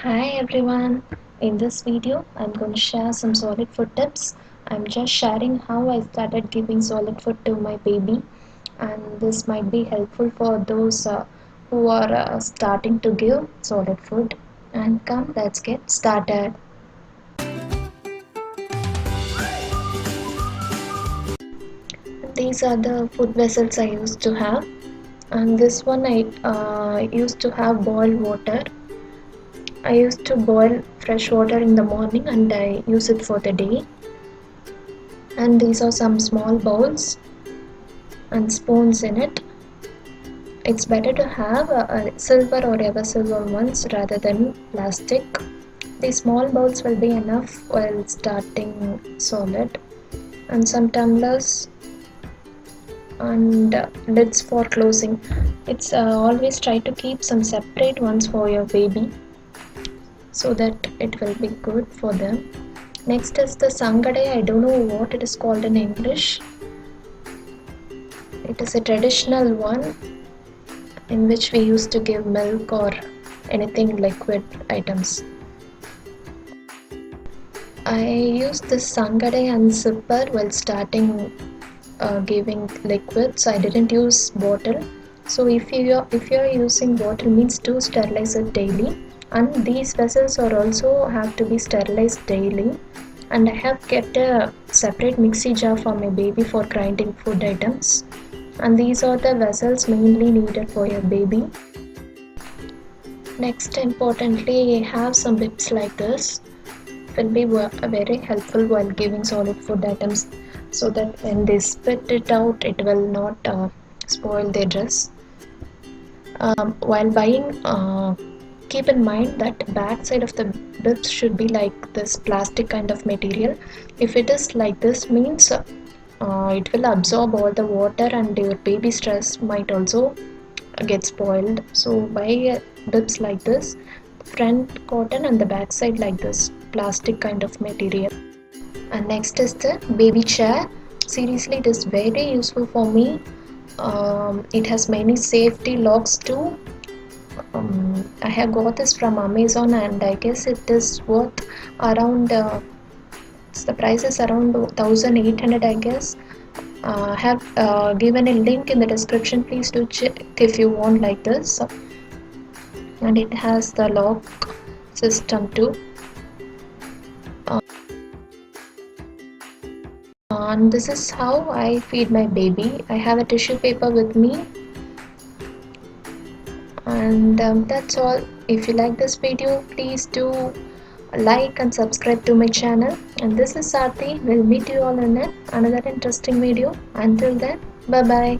Hi everyone. In this video, I'm going to share some solid food tips. I'm just sharing how I started giving solid food to my baby, and this might be helpful for those who are starting to give solid food. And come, let's get started. These are the food vessels I used to have, and this one I used to have boiled water. I used to boil fresh water in the morning and I use it for the day. And these are some small bowls and spoons in it. It's better to have a silver or ever silver ones rather than plastic. These small bowls will be enough while starting solid. And some tumblers and lids for closing. It's always try to keep some separate ones for your baby so that it will be good for them. Next is the sangade. I don't know what it is called in English. It is a traditional one in which we used to give milk or anything liquid items. I used this sangade and zipper while starting giving liquids. I didn't use bottle. So if you are using bottle, means to sterilize it daily. And these vessels are also have to be sterilized daily. And I have kept a separate mixie jar for my baby for grinding food items. And these are the vessels mainly needed for your baby. Next, importantly, have some bibs like this. It will be very helpful while giving solid food items, so that when they spit it out, it will not spoil their dress. While buying, keep in mind that back side of the bibs should be like this plastic kind of material. If it is like this, means it will absorb all the water and your baby's dress might also get spoiled. So buy bibs like this, front cotton and the back side like this plastic kind of material. And next is the baby chair. Seriously, it is very useful for me. It has many safety locks too. I have got this from Amazon and I guess it is worth around the price is around 1800, I guess. I have given a link in the description. Please do check if you want like this. And it has the lock system too. And this is how I feed my baby. I have a tissue paper with me. And that's all. If you like this video, please do like and subscribe to my channel. And this is Sarthi. We'll meet you all in another interesting video. Until then, bye bye.